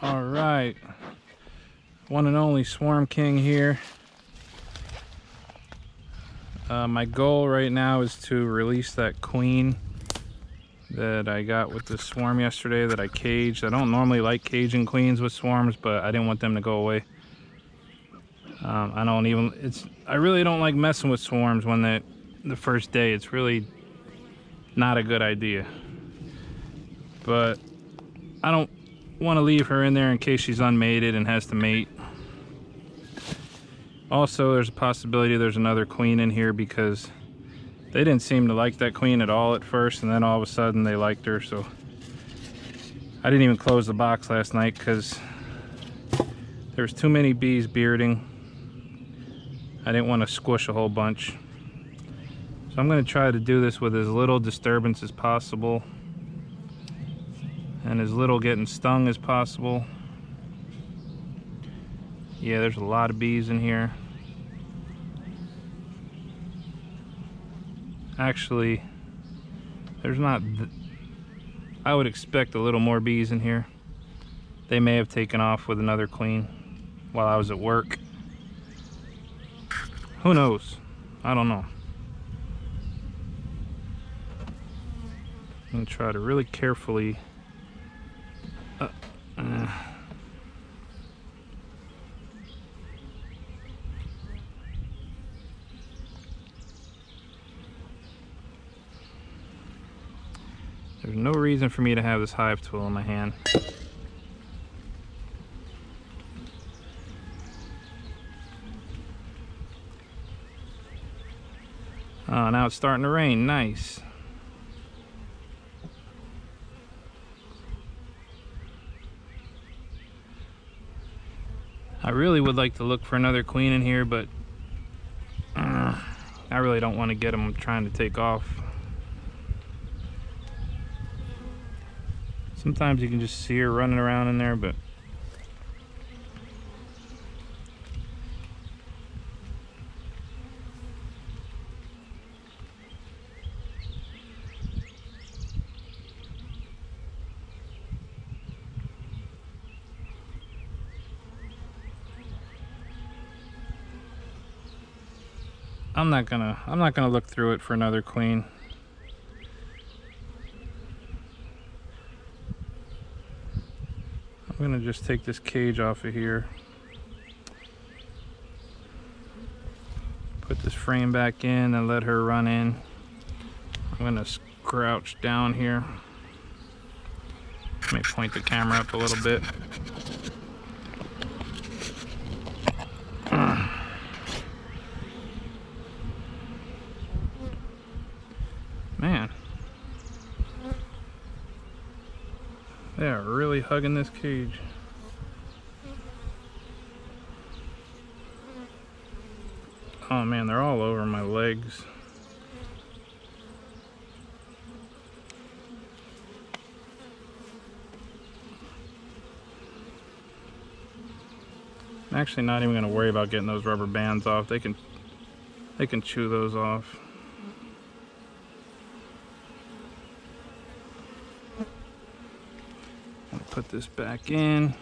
All right, one and only Swarm King here. My goal right now is to release that queen that I got with the swarm yesterday that I caged. I don't normally like caging queens with swarms, but I didn't want them to go away. I really don't like messing with swarms when the first day. It's really not a good idea. But I don't want to leave her in there in case she's unmated and has to mate. Also, there's a possibility there's another queen in here because they didn't seem to like that queen at all at first, and then all of a sudden they liked her. So I didn't even close the box last night because there was too many bees bearding. I didn't want to squish a whole bunch. So I'm going to try to do this with as little disturbance as possible and as little getting stung as possible. Yeah, there's a lot of bees in here. Actually, there's not. I would expect a little more bees in here. They may have taken off with another queen while I was at work. Who knows? I don't know. I'm gonna try to really carefully there's no reason for me to have this hive tool in my hand. Oh, now it's starting to rain. Nice. I really would like to look for another queen in here, but I really don't want to get them trying to take off. Sometimes you can just see her running around in there, but I'm not gonna look through it for another queen. I'm gonna just take this cage off of here, put this frame back in and let her run in. I'm gonna crouch down here. Let me point the camera up a little bit. Man, they are really hugging this cage. Oh man, they're all over my legs. I'm actually not even going to worry about getting those rubber bands off. They can chew those off. I'll put this back in.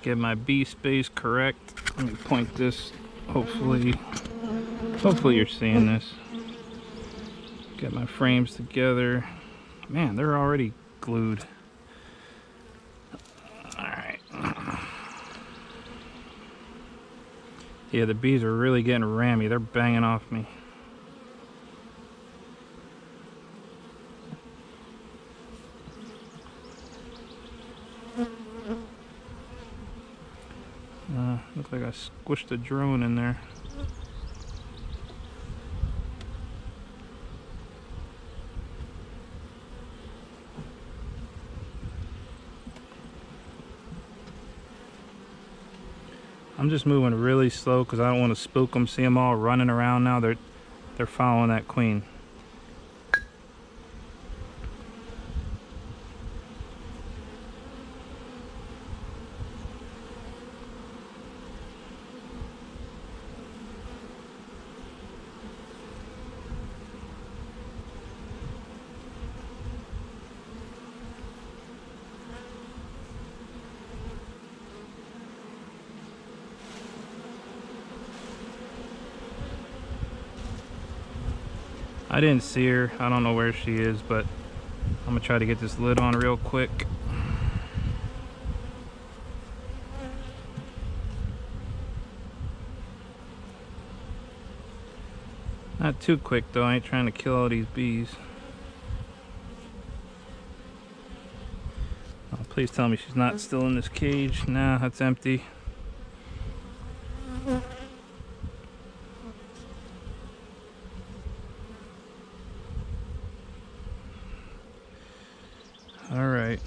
Get my bee space correct. Let me point this. Hopefully you're seeing this. Get my frames together. Man, they're already glued. Alright. Yeah, the bees are really getting rammy. They're banging off me. Looks like I squished a drone in there. I'm just moving really slow because I don't want to spook them. See them all running around now. They're following that queen. I didn't see her. I don't know where she is, but I'm gonna try to get this lid on real quick. Not too quick though, I ain't trying to kill all these bees. Oh, please tell me she's not still in this cage. Nah, that's empty. Alright,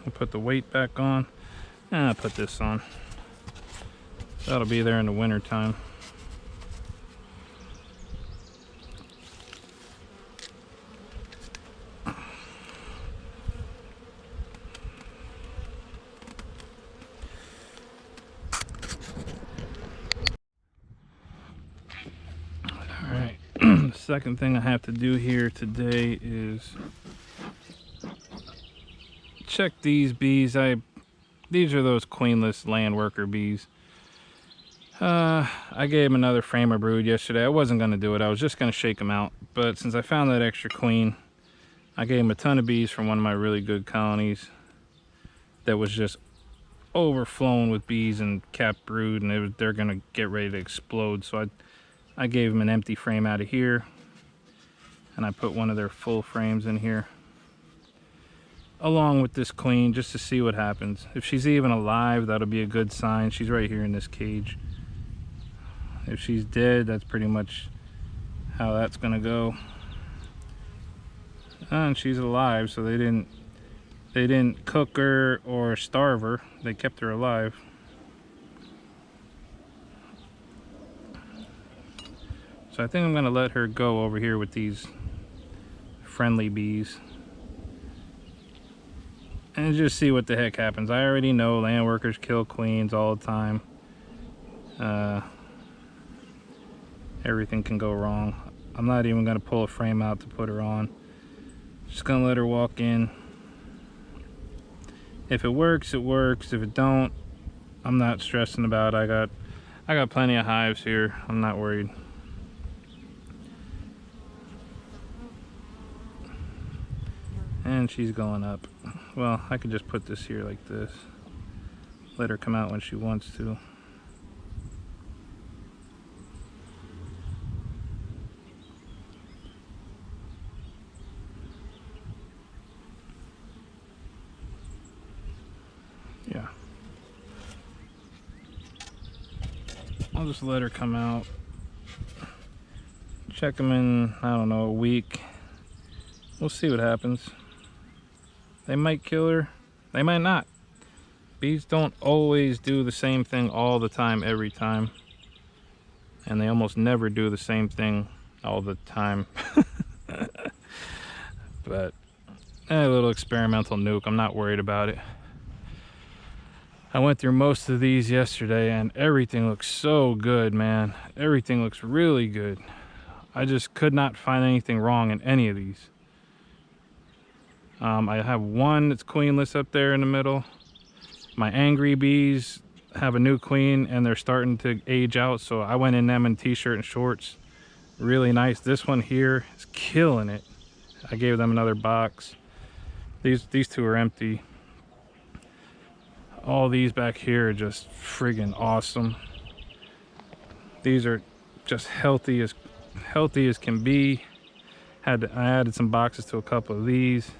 I'll put the weight back on. And I'll put this on. That'll be there in the winter time. Alright, the second thing I have to do here today is check these bees. These are those queenless land worker bees. I gave them another frame of brood yesterday. I wasn't going to do it. I was just going to shake them out. But since I found that extra queen, I gave them a ton of bees from one of my really good colonies that was just overflowing with bees and capped brood, and they're going to get ready to explode. So I gave them an empty frame out of here, and I put one of their full frames in here along with this queen, just to see what happens. If she's even alive, that'll be a good sign. She's right here in this cage. If she's dead, that's pretty much how that's gonna go. And she's alive, so they didn't cook her or starve her. They kept her alive. So I think I'm gonna let her go over here with these friendly bees and just see what the heck happens. I already know land workers kill queens all the time. Everything can go wrong. I'm not even gonna pull a frame out to put her on. Just gonna let her walk in. If it works, it works. If it don't, I'm not stressing about it. I got plenty of hives here. I'm not worried. And she's going up. Well, I could just put this here like this. Let her come out when she wants to. Yeah. I'll just let her come out. Check them in, I don't know, a week. We'll see what happens. They might kill her, they might not. Bees don't always do the same thing all the time, every time. And they almost never do the same thing all the time. But a little experimental nuke, I'm not worried about it. I went through most of these yesterday and everything looks so good, man. Everything looks really good. I just could not find anything wrong in any of these. I have one that's queenless up there in the middle. My angry bees have a new queen and they're starting to age out, so I went in them in t-shirt and shorts. Really nice. This one here is killing it. I gave them another box. These two are empty. All these back here are just friggin' awesome. These are just healthy as can be. I added some boxes to a couple of these.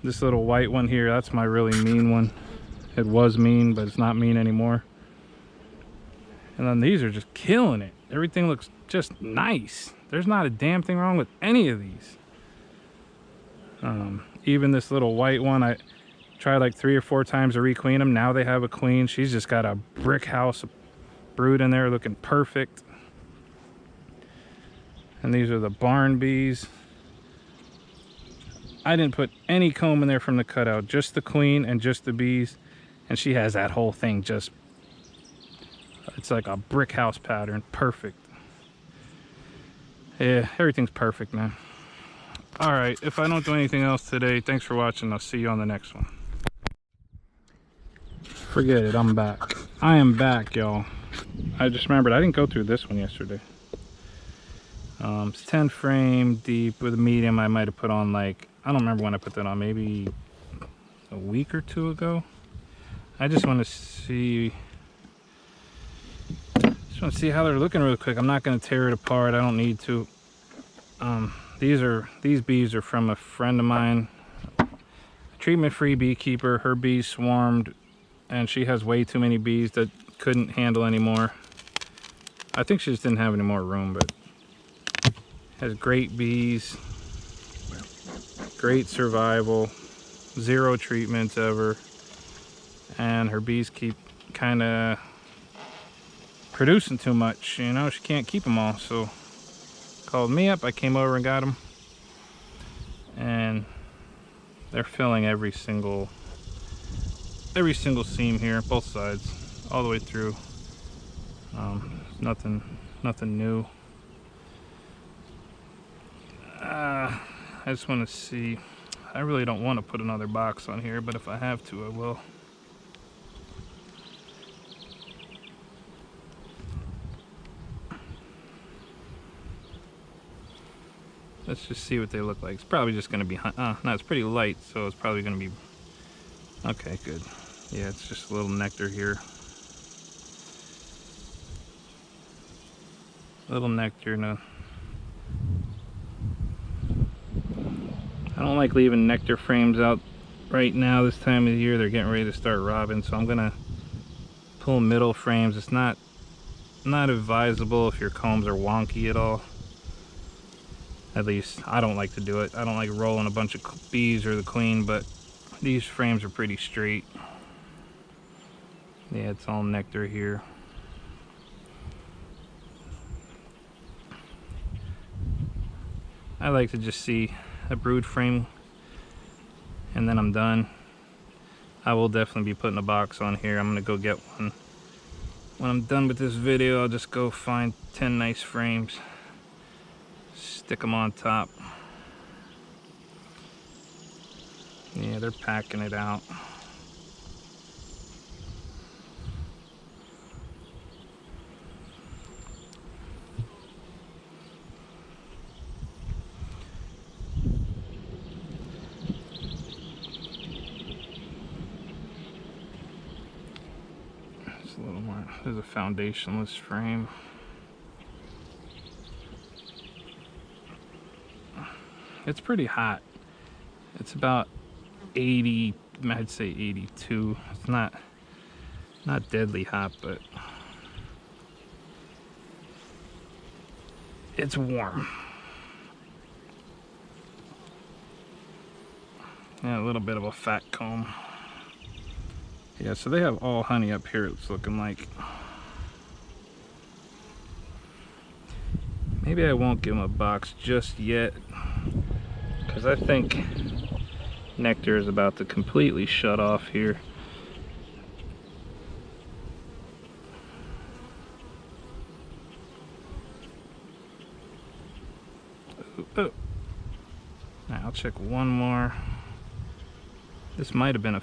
This little white one here, that's my really mean one. It was mean, but it's not mean anymore. And then these are just killing it. Everything looks just nice. There's not a damn thing wrong with any of these. Even this little white one, I tried like 3 or 4 times to requeen them. Now they have a queen. She's just got a brick house brood in there looking perfect. And these are the barn bees. I didn't put any comb in there from the cutout, just the queen and just the bees. And she has that whole thing just, it's like a brick house pattern, perfect. Yeah, everything's perfect, man. All right, if I don't do anything else today, thanks for watching. I'll see you on the next one. Forget it, I'm back. I am back, y'all. I just remembered I didn't go through this one yesterday. It's 10 frame deep. With a medium I might have put on, like, I don't remember when I put that on, maybe a week or two ago. I just want to see how they're looking real quick. I'm not going to tear it apart. I don't need to. These bees are from a friend of mine, a treatment-free beekeeper. Her bees swarmed, and she has way too many bees that couldn't handle anymore. I think she just didn't have any more room, but has great bees, great survival, 0 treatments ever, and her bees keep kind of producing too much. You know, she can't keep them all, so called me up. I came over and got them, and they're filling every single seam here, both sides, all the way through. Nothing new. I just want to see. I really don't want to put another box on here, but if I have to, I will. Let's just see what they look like. It's probably just going to be, no, it's pretty light, so it's probably going to be, okay, good. Yeah, it's just a little nectar here. Little nectar, no. I don't like leaving nectar frames out right now this time of the year. They're getting ready to start robbing, so I'm going to pull middle frames. It's not advisable if your combs are wonky at all. At least I don't like to do it. I don't like rolling a bunch of bees or the queen, but these frames are pretty straight. Yeah, it's all nectar here. I like to just see a brood frame and then I'm done. I will definitely be putting a box on here. I'm gonna go get one. When I'm done with this video, I'll just go find 10 nice frames, stick them on top. Yeah, they're packing it out. It's a little more. There's a foundationless frame. It's pretty hot. It's about 80, I'd say 82. It's not deadly hot, but it's warm. Yeah, a little bit of a fat comb. Yeah, so they have all honey up here, it's looking like. Maybe I won't give them a box just yet, because I think nectar is about to completely shut off here. Oh. Right, I'll check one more. This might have been a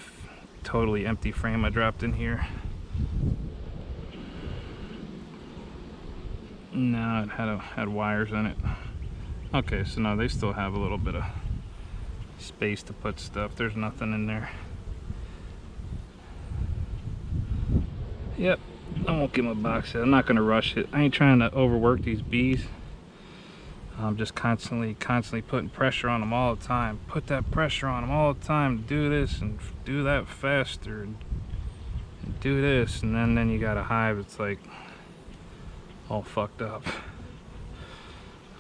totally empty frame I dropped in here. No, it had wires in it. Okay, so no, they still have a little bit of space to put stuff. There's nothing in there. Yep, I won't give them a box yet. I'm not gonna rush it. I ain't trying to overwork these bees. I'm just constantly putting pressure on them all the time. Put that pressure on them all the time. Do this and do that faster, and do this, and then you got a hive. It's like all fucked up.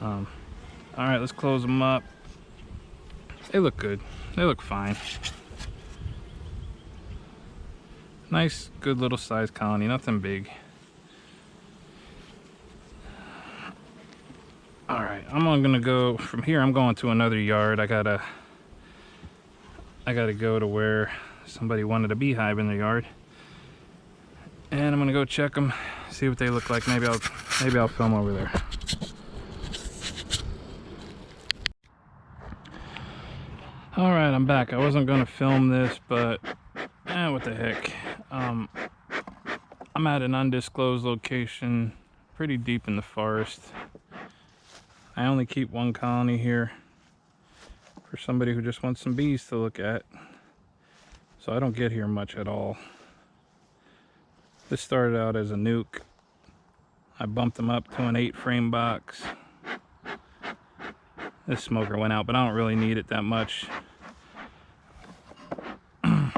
All right, let's close them up. They look good. They look fine. Nice, good little size colony. Nothing big. All right, I'm gonna go from here. I'm going to another yard. I gotta go to where somebody wanted a beehive in their yard, and I'm gonna go check them, see what they look like. Maybe I'll film over there. All right, I'm back. I wasn't gonna film this, but what the heck. I'm at an undisclosed location, pretty deep in the forest. I only keep one colony here for somebody who just wants some bees to look at. So I don't get here much at all. This started out as a nuke. I bumped them up to an 8-frame box. This smoker went out, but I don't really need it that much. I'm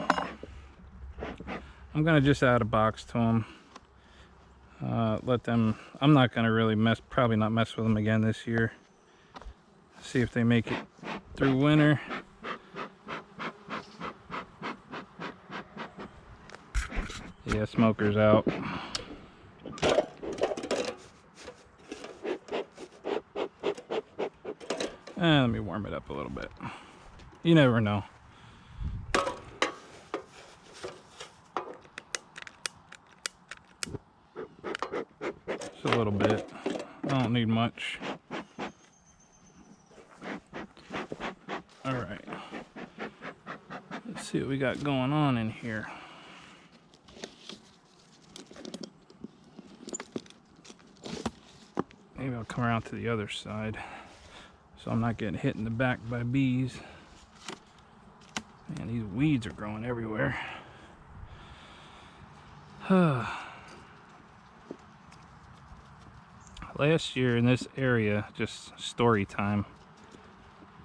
gonna just add a box to them. Let them, I'm not gonna really probably not mess with them again this year. See if they make it through winter. Yeah, smoker's out. Let me warm it up a little bit. You never know. Just a little bit. I don't need much. All right. Let's see what we got going on in here. Maybe I'll come around to the other side so I'm not getting hit in the back by bees. Man, these weeds are growing everywhere. Last year in this area, just story time,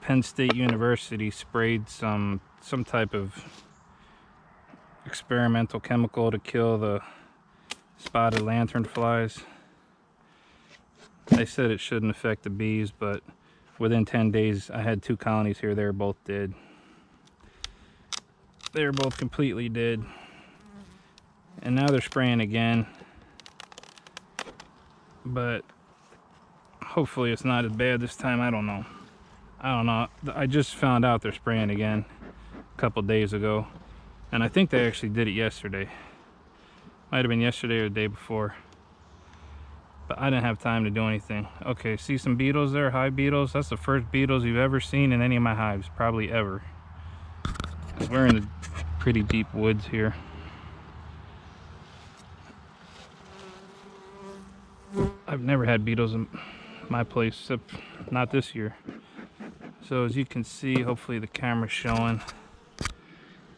Penn State University sprayed some type of experimental chemical to kill the spotted lanternflies. They said it shouldn't affect the bees, but within 10 days I had 2 colonies here. They were both dead. They were both completely dead. And now they're spraying again. But hopefully it's not as bad this time. I don't know. I just found out they're spraying again a couple days ago. And I think they actually did it yesterday. Might have been yesterday or the day before. But I didn't have time to do anything. Okay, see some beetles there, hive beetles? That's the first beetles you've ever seen in any of my hives, probably ever. We're in the pretty deep woods here. I've never had beetles in my place, except not this year. So as you can see, hopefully the camera's showing,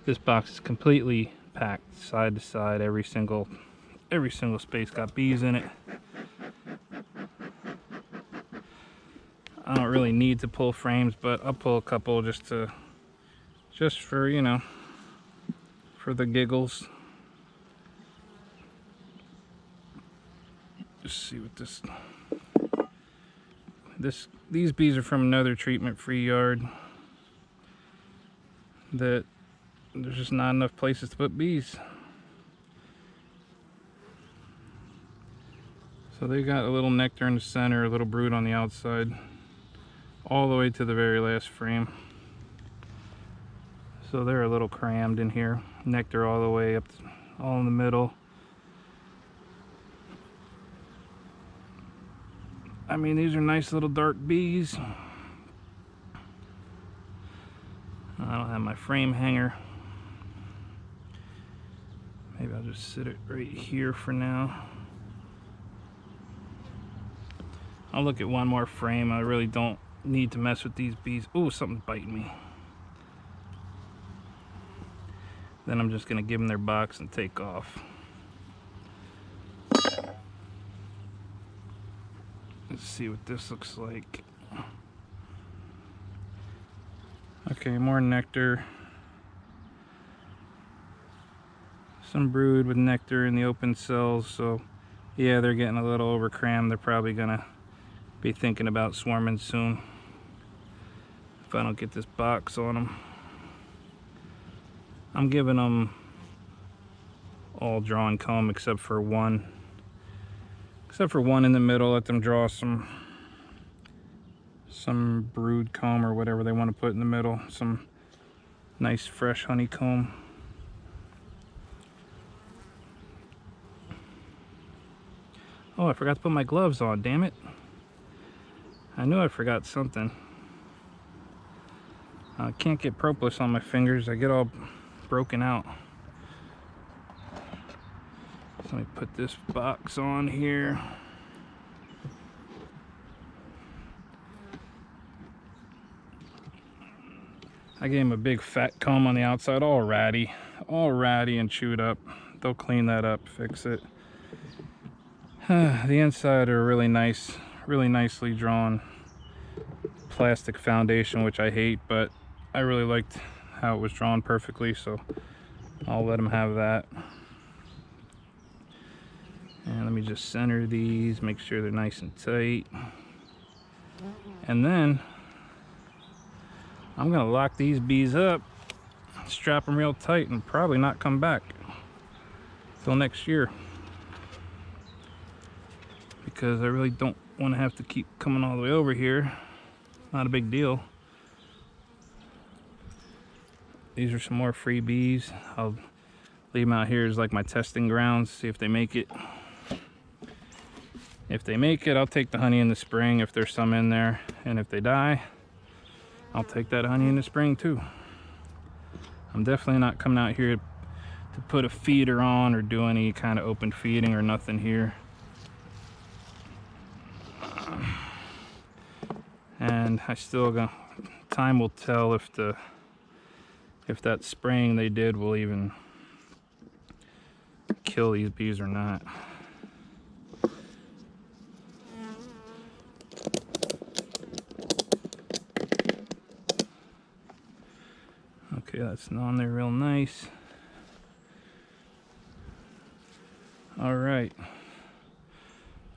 this box is completely packed side to side. Every single space got bees in it. I don't really need to pull frames, but I'll pull a couple just for, you know, for the giggles. Just see what these bees are from another treatment-free yard that there's just not enough places to put bees. So they got a little nectar in the center, a little brood on the outside, all the way to the very last frame. So they're a little crammed in here. Nectar all the way up, all in the middle. I mean, these are nice little dark bees. I don't have my frame hanger. Maybe I'll just sit it right here for now. I'll look at one more frame. I really don't need to mess with these bees. Oh, something's biting me. Then I'm just gonna give them their box and take off. Let's see what this looks like. Okay, more nectar. Some brood with nectar in the open cells. So yeah, they're getting a little over crammed. They're probably gonna be thinking about swarming soon if I don't get this box on them. I'm giving them all drawn comb except for one. Except for one in the middle. Let them draw some brood comb or whatever they want to put in the middle. Some nice fresh honeycomb. Oh, I forgot to put my gloves on, damn it. I knew I forgot something. I can't get propolis on my fingers. I get all broken out. So let me put this box on here. I gave them a big fat comb on the outside, all ratty and chewed up. They'll clean that up, fix it. The inside are really nice, really nicely drawn plastic foundation, which I hate, but I really liked how it was drawn perfectly, so I'll let them have that. And let me just center these, make sure they're nice and tight. And then I'm gonna lock these bees up, strap them real tight, and probably not come back till next year, because I really don't want to have to keep coming all the way over here. Not a big deal. These are some more free bees. I'll leave them out here as like my testing grounds, see if they make it. If they make it, I'll take the honey in the spring if there's some in there, and if they die, I'll take that honey in the spring too. I'm definitely not coming out here to put a feeder on or do any kind of open feeding or nothing here. And I still got, time will tell if that spraying they did will even kill these bees or not. Okay, that's on there real nice. All right.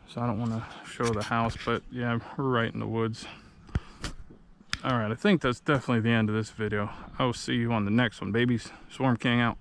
So I don't want to show the house, but yeah, we're right in the woods. All right, I think that's definitely the end of this video. I will see you on the next one, babies. Swarm King out.